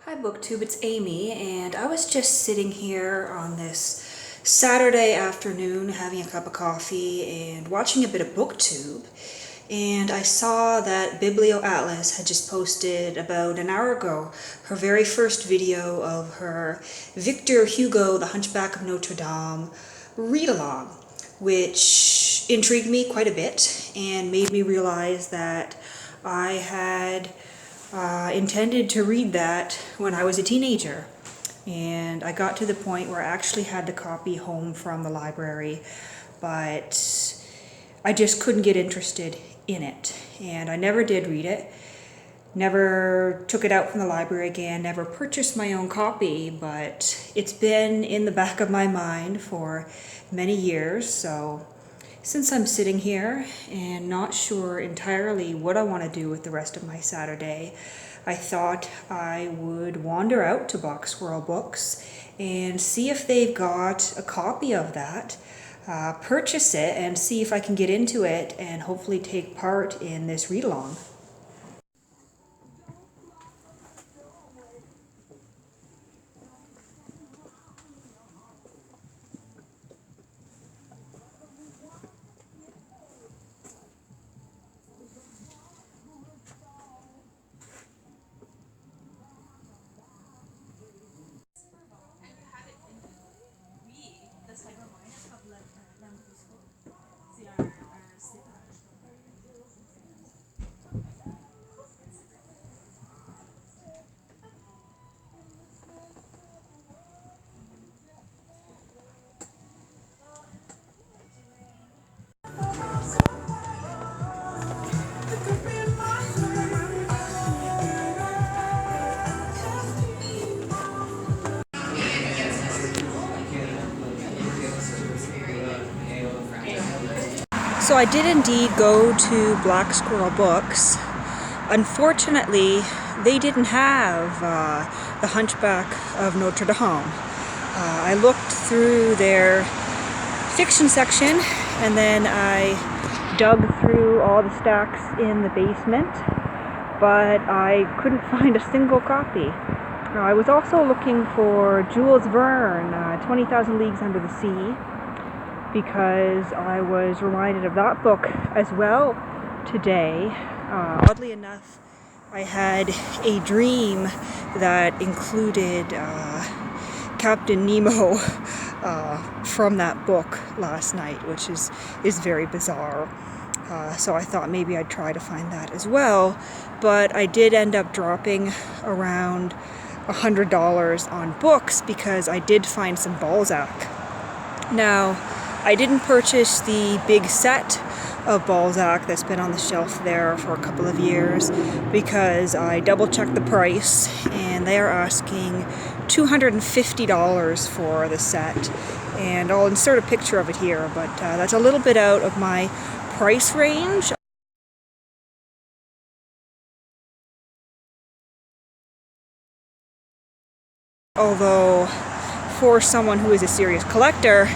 Hi BookTube, it's Amy, and I was just sitting here on this Saturday afternoon having a cup of coffee and watching a bit of BookTube, and I saw that Biblio-Atlas had just posted about an hour ago her very first video of her Victor Hugo, The Hunchback of Notre Dame read-along, which intrigued me quite a bit and made me realize that I had intended to read that when I was a teenager, and I got to the point where I actually had the copy home from the library, but I just couldn't get interested in it, and I never did read it. Never took it out from the library again, never purchased my own copy, but it's been in the back of my mind for many years. So since I'm sitting here and not sure entirely what I want to do with the rest of my Saturday, I thought I would wander out to Box Squirrel Books and see if they've got a copy of that, purchase it, and see if I can get into it and hopefully take part in this read-along. So I did indeed go to Black Squirrel Books. Unfortunately, they didn't have The Hunchback of Notre Dame. I looked through their fiction section, and then I dug through all the stacks in the basement, but I couldn't find a single copy. I was also looking for Jules Verne, 20,000 Leagues Under the Sea, because I was reminded of that book as well today. Oddly enough, I had a dream that included Captain Nemo from that book last night, which is very bizarre. So I thought maybe I'd try to find that as well, but I did end up dropping around $100 on books because I did find some Balzac. Now, I didn't purchase the big set of Balzac that's been on the shelf there for a couple of years because I double-checked the price, and they are asking $250 for the set. And I'll insert a picture of it here, but that's a little bit out of my price range. Although, for someone who is a serious collector,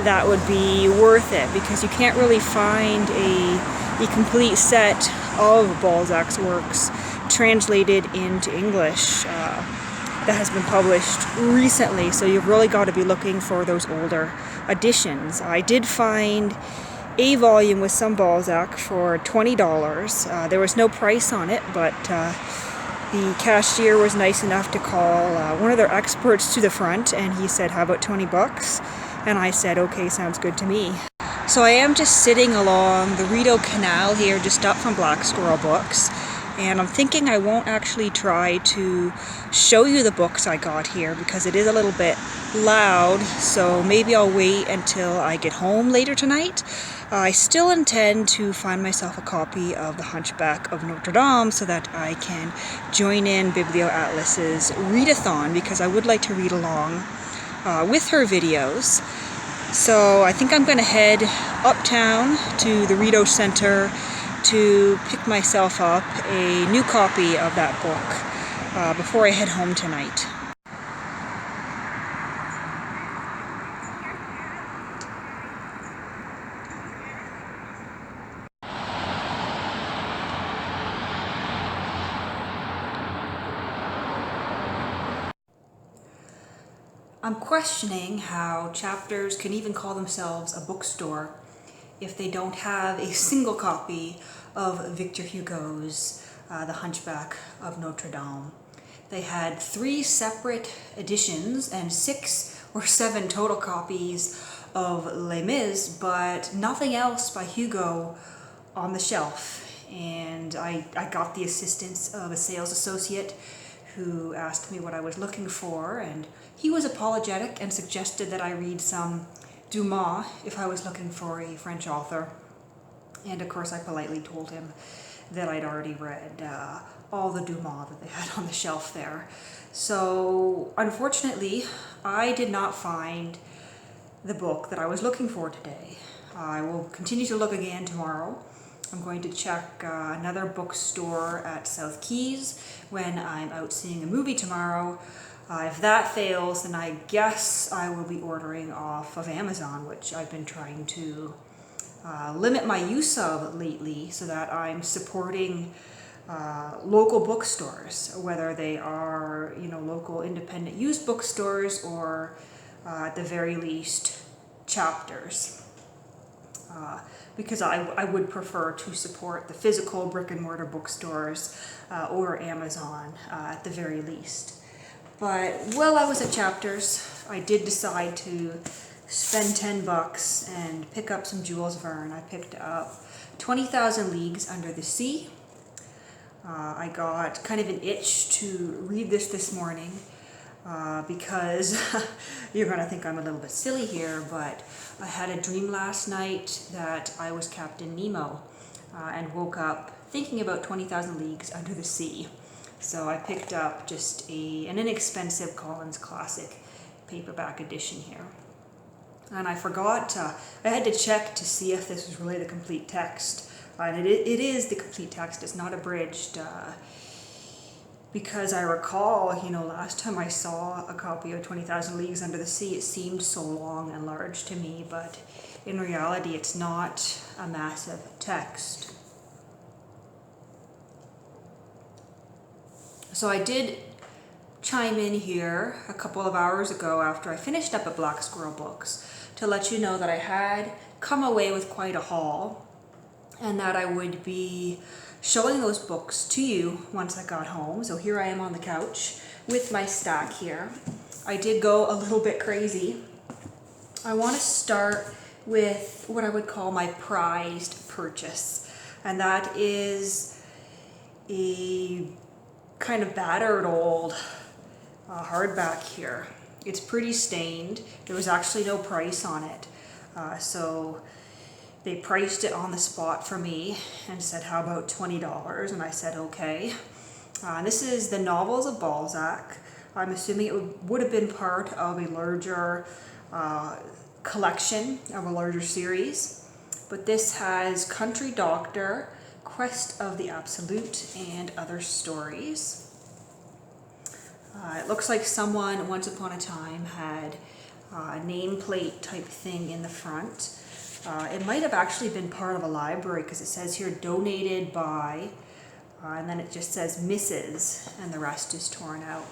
that would be worth it, because you can't really find a complete set of Balzac's works translated into English that has been published recently, so you've really got to be looking for those older editions. I did find a volume with some Balzac for $20. There was no price on it, but the cashier was nice enough to call one of their experts to the front, and he said, "How about 20 bucks?" And I said, "Okay, sounds good to me." So I am just sitting along the Rideau Canal here, just up from Black Squirrel Books, and I'm thinking I won't actually try to show you the books I got here because it is a little bit loud, so maybe I'll wait until I get home later tonight. I still intend to find myself a copy of The Hunchback of Notre Dame so that I can join in Biblio-Atlas's readathon, because I would like to read along with her videos. So I think I'm going to head uptown to the Rideau Center to pick myself up a new copy of that book before I head home tonight. I'm questioning how Chapters can even call themselves a bookstore if they don't have a single copy of Victor Hugo's The Hunchback of Notre Dame. They had 3 separate editions and 6 or 7 total copies of Les Mis, but nothing else by Hugo on the shelf. And I got the assistance of a sales associate who asked me what I was looking for, and he was apologetic and suggested that I read some Dumas if I was looking for a French author. And of course I politely told him that I'd already read all the Dumas that they had on the shelf there. So unfortunately, I did not find the book that I was looking for today. I will continue to look again tomorrow. I'm going to check another bookstore at South Keys when I'm out seeing a movie tomorrow. If that fails, then I guess I will be ordering off of Amazon, which I've been trying to limit my use of lately so that I'm supporting local bookstores, whether they are, local independent used bookstores or at the very least Chapters. Because I would prefer to support the physical brick and mortar bookstores or Amazon at the very least. But while I was at Chapters, I did decide to spend $10 and pick up some Jules Verne. I picked up 20,000 Leagues Under the Sea. I got kind of an itch to read this morning because you're going to think I'm a little bit silly here, but I had a dream last night that I was Captain Nemo and woke up thinking about 20,000 Leagues Under the Sea. So I picked up just an inexpensive Collins Classic paperback edition here. And I forgot, I had to check to see if this was really the complete text. And it is the complete text, it's not abridged. Because I recall, last time I saw a copy of 20,000 Leagues Under the Sea, it seemed so long and large to me, but in reality it's not a massive text. So I did chime in here a couple of hours ago after I finished up at Black Squirrel Books to let you know that I had come away with quite a haul and that I would be showing those books to you once I got home. So here I am on the couch with my stack here. I did go a little bit crazy. I want to start with what I would call my prized purchase, and that is a kind of battered old hardback here. It's pretty stained. There was actually no price on it, so they priced it on the spot for me and said, how about $20? And I said, okay. This is the Novels of Balzac. I'm assuming it would have been part of a larger collection, of a larger series. But this has Country Doctor, Quest of the Absolute, and other stories. It looks like someone once upon a time had a nameplate type thing in the front. It might have actually been part of a library because it says here donated by, and then it just says Mrs., and the rest is torn out.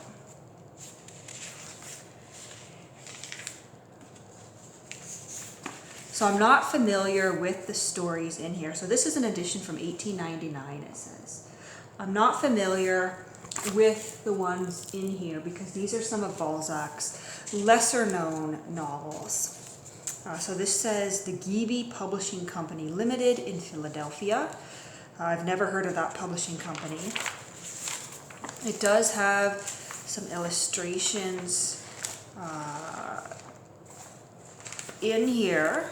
So I'm not familiar with the stories in here. So this is an edition from 1899, it says. I'm not familiar with the ones in here because these are some of Balzac's lesser known novels. So this says the Geeby Publishing Company Limited in Philadelphia. I've never heard of that publishing company. It does have some illustrations in here.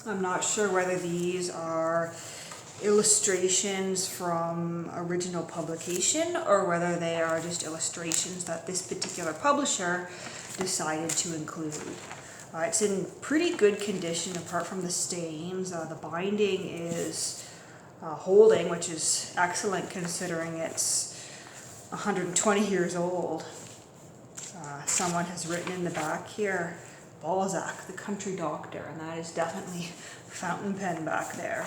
I'm not sure whether these are illustrations from original publication or whether they are just illustrations that this particular publisher decided to include. It's in pretty good condition apart from the stains. The binding is holding, which is excellent considering it's 120 years old. Someone has written in the back here, Balzac, the Country Doctor, and that is definitely fountain pen back there.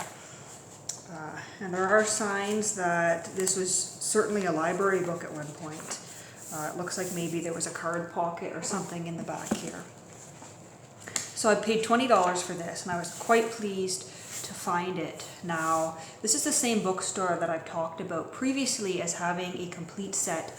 And there are signs that this was certainly a library book at one point. It looks like maybe there was a card pocket or something in the back here. So I paid $20 for this, and I was quite pleased to find it. Now, this is the same bookstore that I've talked about previously as having a complete set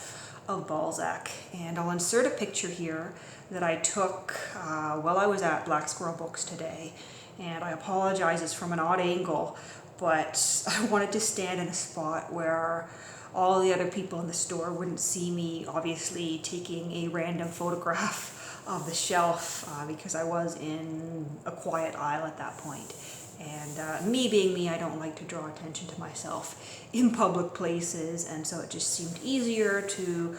of Balzac, and I'll insert a picture here that I took while I was at Black Squirrel Books today, and I apologize, it's from an odd angle, but I wanted to stand in a spot where all the other people in the store wouldn't see me obviously taking a random photograph of the shelf because I was in a quiet aisle at that point. And me being me, I don't like to draw attention to myself in public places, and so it just seemed easier to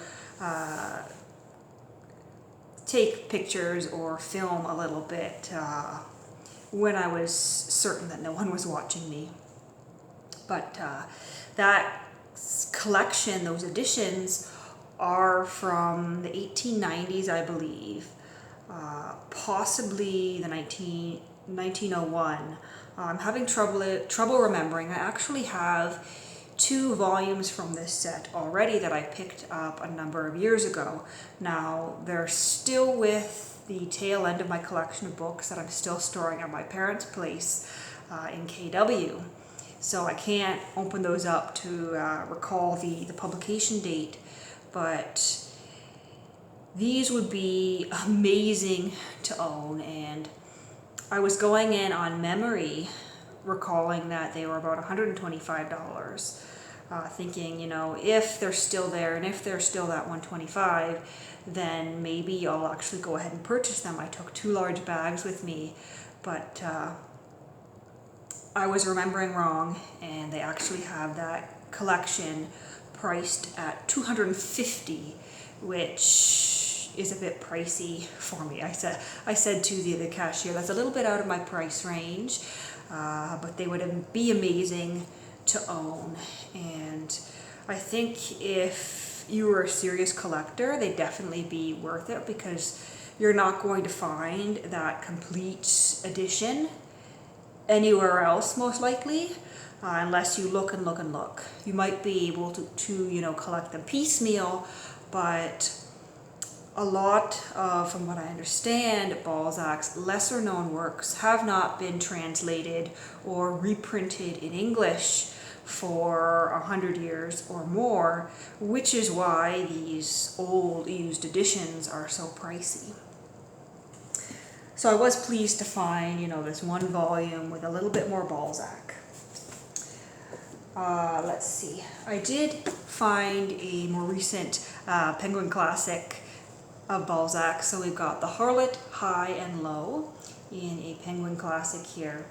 take pictures or film a little bit when I was certain that no one was watching me. But that collection, those editions, are from the 1890s, I believe, possibly the 1901. I'm having trouble remembering. I actually have 2 volumes from this set already that I picked up a number of years ago. Now, they're still with the tail end of my collection of books that I'm still storing at my parents' place in KW. So I can't open those up to recall the publication date, but these would be amazing to own. And I was going in on memory, recalling that they were about $125, thinking, you know, if they're still there and if they're still that $125, then maybe I'll actually go ahead and purchase them. I took 2 large bags with me, but I was remembering wrong, and they actually have that collection priced at $250, which is a bit pricey for me. I said to the cashier, that's a little bit out of my price range, but they would be amazing to own. And I think if you were a serious collector, they'd definitely be worth it, because you're not going to find that complete edition anywhere else, most likely, unless you look and look and look. You might be able to you know, collect them piecemeal, but a lot of, from what I understand, Balzac's lesser known works have not been translated or reprinted in English for 100 years or more, which is why these old used editions are so pricey. So I was pleased to find, you know, this 1 volume with a little bit more Balzac. Let's see. I did find a more recent Penguin Classic of Balzac. So we've got The Harlot, High and Low in a Penguin Classic here.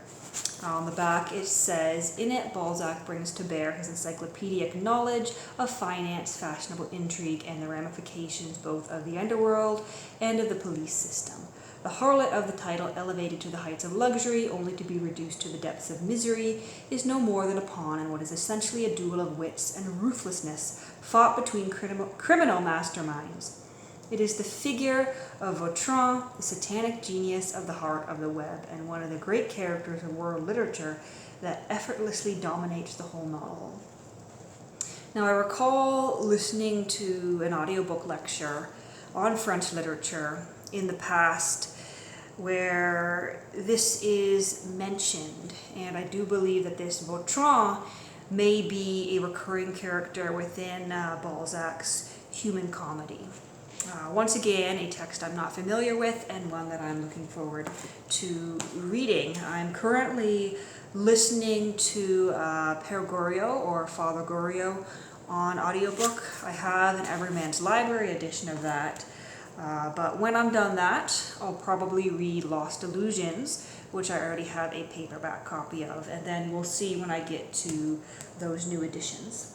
On the back it says, in it Balzac brings to bear his encyclopedic knowledge of finance, fashionable intrigue, and the ramifications both of the underworld and of the police system. The harlot of the title, elevated to the heights of luxury, only to be reduced to the depths of misery, is no more than a pawn in what is essentially a duel of wits and ruthlessness fought between criminal masterminds. It is the figure of Vautrin, the satanic genius of the heart of the web, and one of the great characters of world literature that effortlessly dominates the whole novel. Now, I recall listening to an audiobook lecture on French literature in the past where this is mentioned, and I do believe that this Vautrin may be a recurring character within Balzac's human comedy. Once again, a text I'm not familiar with and one that I'm looking forward to reading. I'm currently listening to Père Goriot, or Father Goriot, on audiobook. I have an Everyman's Library edition of that. But when I'm done that, I'll probably read Lost Illusions, which I already have a paperback copy of, and then we'll see when I get to those new editions.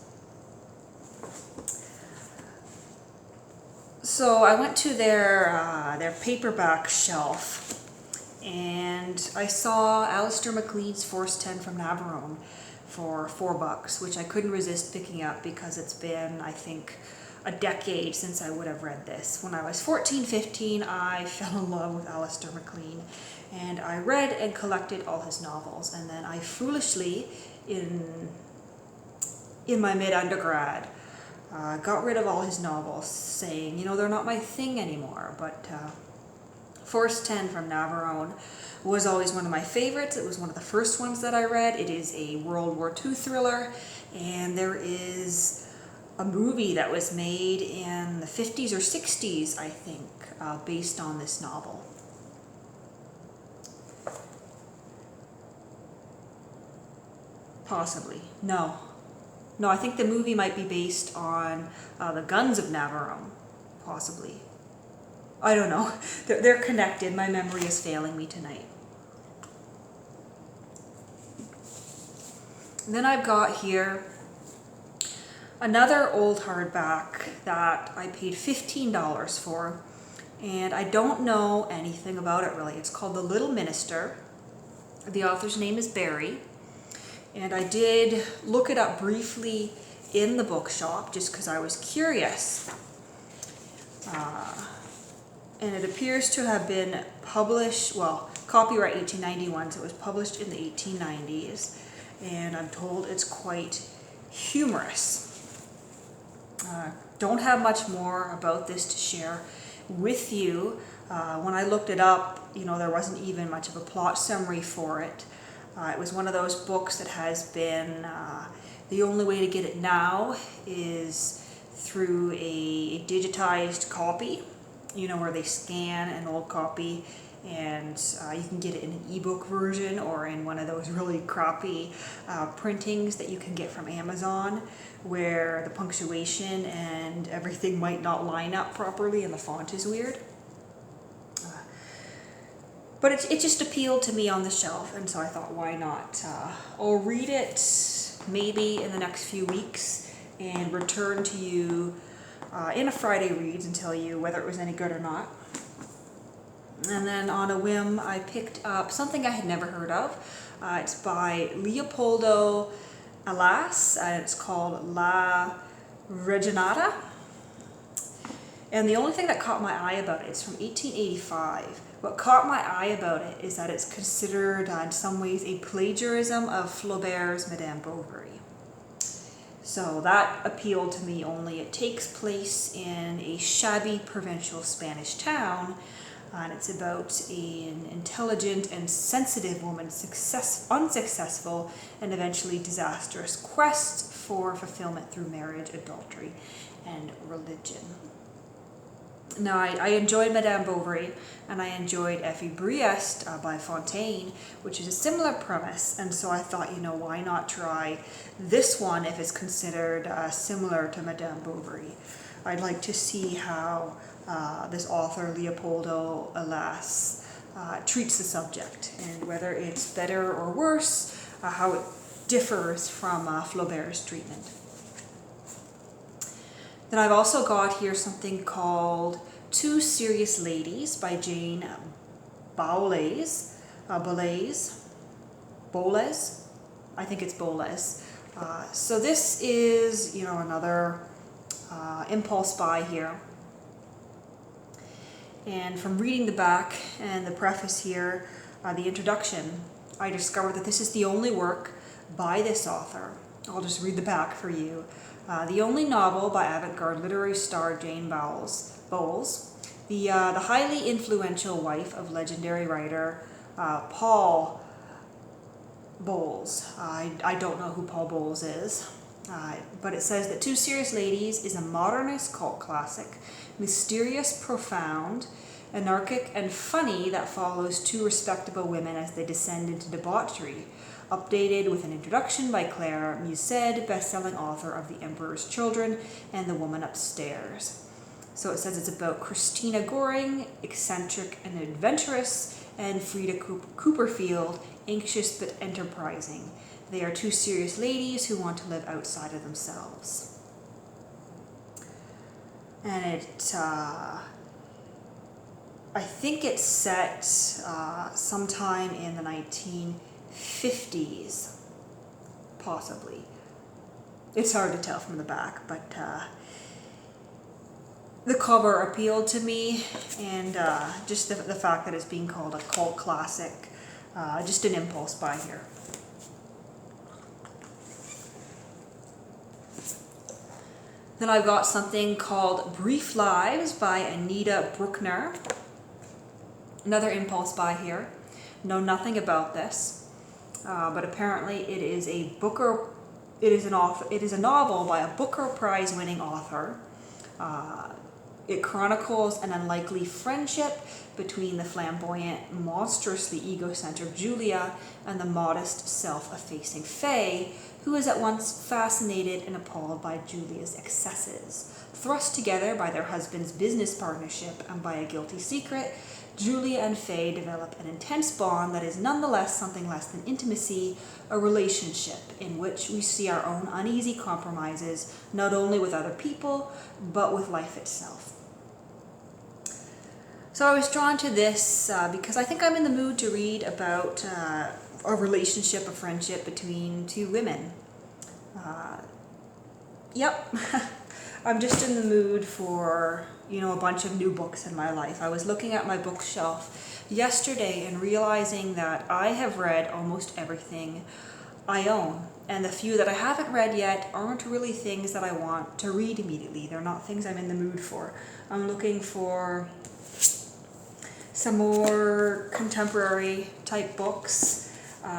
So I went to their paperback shelf, and I saw Alistair MacLean's Force 10 from Navarone for $4, which I couldn't resist picking up because it's been, I think, a decade since I would have read this. When I was 14, 15, I fell in love with Alistair MacLean, and I read and collected all his novels. And then I foolishly, in my mid-undergrad, got rid of all his novels, saying, you know, they're not my thing anymore. But Force 10 from Navarone was always one of my favorites. It was one of the first ones that I read. It is a World War II thriller, and there is a movie that was made in the 50s or 60s, I think, based on this novel. Possibly. No, I think the movie might be based on the Guns of Navarone. Possibly. I don't know. They're connected. My memory is failing me tonight. And then I've got here another old hardback that I paid $15 for, and I don't know anything about it really. It's called The Little Minister. The author's name is Barry, and I did look it up briefly in the bookshop just because I was curious. And it appears to have been published, well, copyright 1891, so it was published in the 1890s, and I'm told it's quite humorous. Don't have much more about this to share with you. When I looked it up, you know, there wasn't even much of a plot summary for it. It was one of those books that has been, the only way to get it now is through a digitized copy, you know, where they scan an old copy, and you can get it in an ebook version or in one of those really crappy printings that you can get from Amazon, where the punctuation and everything might not line up properly and the font is weird. But it just appealed to me on the shelf, and so I thought, why not? I'll read it maybe in the next few weeks and return to you in a Friday Reads and tell you whether it was any good or not. And then on a whim, I picked up something I had never heard of. It's by Leopoldo Alas, and it's called La Reginata. And the only thing that caught my eye about it is from 1885. What caught my eye about it is that it's considered in some ways a plagiarism of Flaubert's Madame Bovary. So that appealed to me, only it takes place in a shabby provincial Spanish town, and it's about an intelligent and sensitive woman's unsuccessful and eventually disastrous quest for fulfillment through marriage, adultery, and religion. Now, I enjoyed Madame Bovary, and I enjoyed Effie Briest by Fontaine, which is a similar premise, and so I thought, you know, why not try this one if it's considered similar to Madame Bovary. I'd like to see how this author, Leopoldo Alas, treats the subject, and whether it's better or worse, how it differs from Flaubert's treatment. Then I've also got here something called Two Serious Ladies by Jane Boles. I think it's Boles. So this is, you know, another impulse buy here. And from reading the back and the preface here, the introduction, I discovered that this is the only work by this author. I'll just read the back for you. The only novel by avant-garde literary star Jane Bowles, the highly influential wife of legendary writer Paul Bowles. I don't know who Paul Bowles is, but it says that Two Serious Ladies is a modernist cult classic, mysterious, profound, anarchic, and funny that follows two respectable women as they descend into debauchery. Updated with an introduction by Claire Musset, best-selling author of The Emperor's Children and The Woman Upstairs. So it says it's about Christina Goring, eccentric and adventurous, and Frida Cooperfield, anxious but enterprising. They are two serious ladies who want to live outside of themselves. And it, I think it's set sometime in the 1950s, possibly. It's hard to tell from the back, but the cover appealed to me, and just the fact that it's being called a cult classic, just an impulse buy here. Then I've got something called Brief Lives by Anita Bruckner. Another impulse buy here. Know nothing about this, but apparently it is a Booker. It is a novel by a Booker Prize-winning author. It chronicles an unlikely friendship between the flamboyant, monstrously egocentric Julia and the modest, self-effacing Faye, who is at once fascinated and appalled by Julia's excesses. Thrust together by their husband's business partnership and by a guilty secret, Julia and Faye develop an intense bond that is nonetheless something less than intimacy, a relationship in which we see our own uneasy compromises, not only with other people, but with life itself. So I was drawn to this because I think I'm in the mood to read about a relationship, a friendship between two women. Yep, I'm just in the mood for, a bunch of new books in my life. I was looking at my bookshelf yesterday and realizing that I have read almost everything I own. And the few that I haven't read yet aren't really things that I want to read immediately. They're not things I'm in the mood for. I'm looking for some more contemporary type books,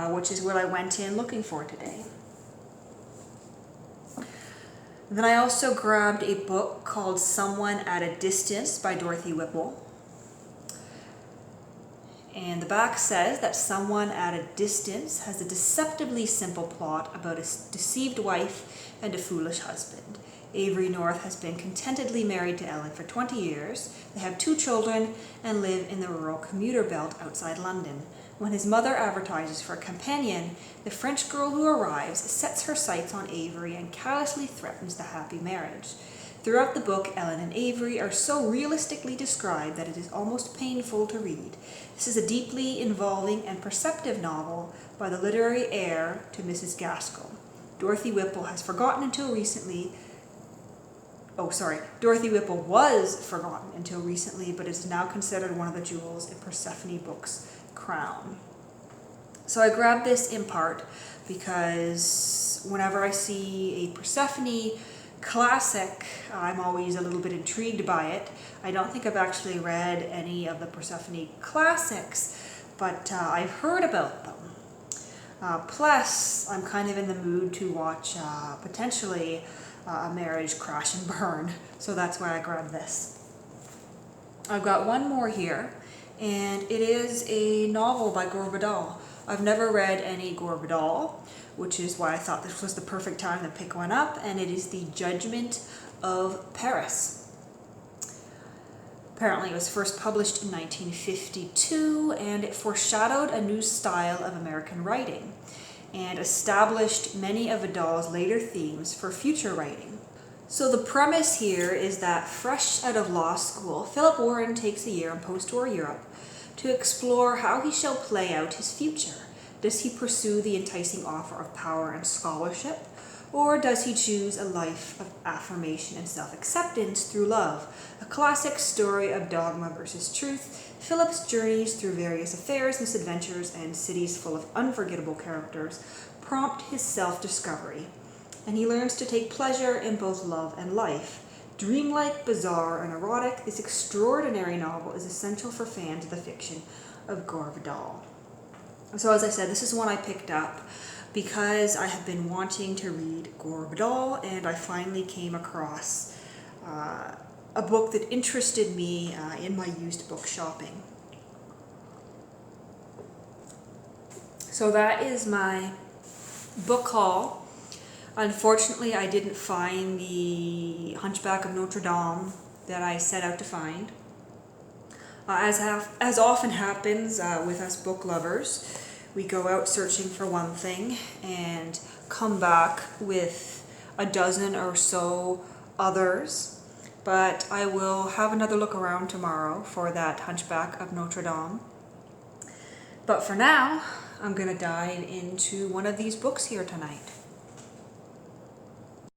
which is what I went in looking for today. Then I also grabbed a book called Someone at a Distance by Dorothy Whipple. And the back says that Someone at a Distance has a deceptively simple plot about a deceived wife and a foolish husband. Avery North has been contentedly married to Ellen for 20 years. They have 2 children and live in the rural commuter belt outside London. When his mother advertises for a companion, the French girl who arrives sets her sights on Avery and callously threatens the happy marriage. Throughout the book, Ellen and Avery are so realistically described that it is almost painful to read. This is a deeply involving and perceptive novel by the literary heir to Mrs. Gaskell. Dorothy Whipple was forgotten until recently, but is now considered one of the jewels in Persephone Books' crown. So I grabbed this in part because whenever I see a Persephone classic, I'm always a little bit intrigued by it. I don't think I've actually read any of the Persephone classics, but I've heard about them. Plus, I'm kind of in the mood to watch potentially a marriage crash and burn, so that's why I grabbed this. I've got one more here, and it is a novel by Gore Vidal. I've never read any Gore Vidal, which is why I thought this was the perfect time to pick one up, and it is The Judgment of Paris. Apparently it was first published in 1952, and it foreshadowed a new style of American writing and established many of Vidal's later themes for future writing. So the premise here is that fresh out of law school, Philip Warren takes a year in post-war Europe to explore how he shall play out his future. Does he pursue the enticing offer of power and scholarship, or does he choose a life of affirmation and self-acceptance through love? A classic story of dogma versus truth, Philip's journeys through various affairs, misadventures, and cities full of unforgettable characters prompt his self-discovery, and he learns to take pleasure in both love and life. Dreamlike, bizarre, and erotic, this extraordinary novel is essential for fans of the fiction of Gore Vidal. So as I said, this is one I picked up because I have been wanting to read Gore Vidal, and I finally came across a book that interested me in my used book shopping. So that is my book haul. Unfortunately, I didn't find the Hunchback of Notre Dame that I set out to find. As often happens with us book lovers, we go out searching for one thing and come back with a dozen or so others. But I will have another look around tomorrow for that Hunchback of Notre Dame. But for now, I'm going to dive into one of these books here tonight.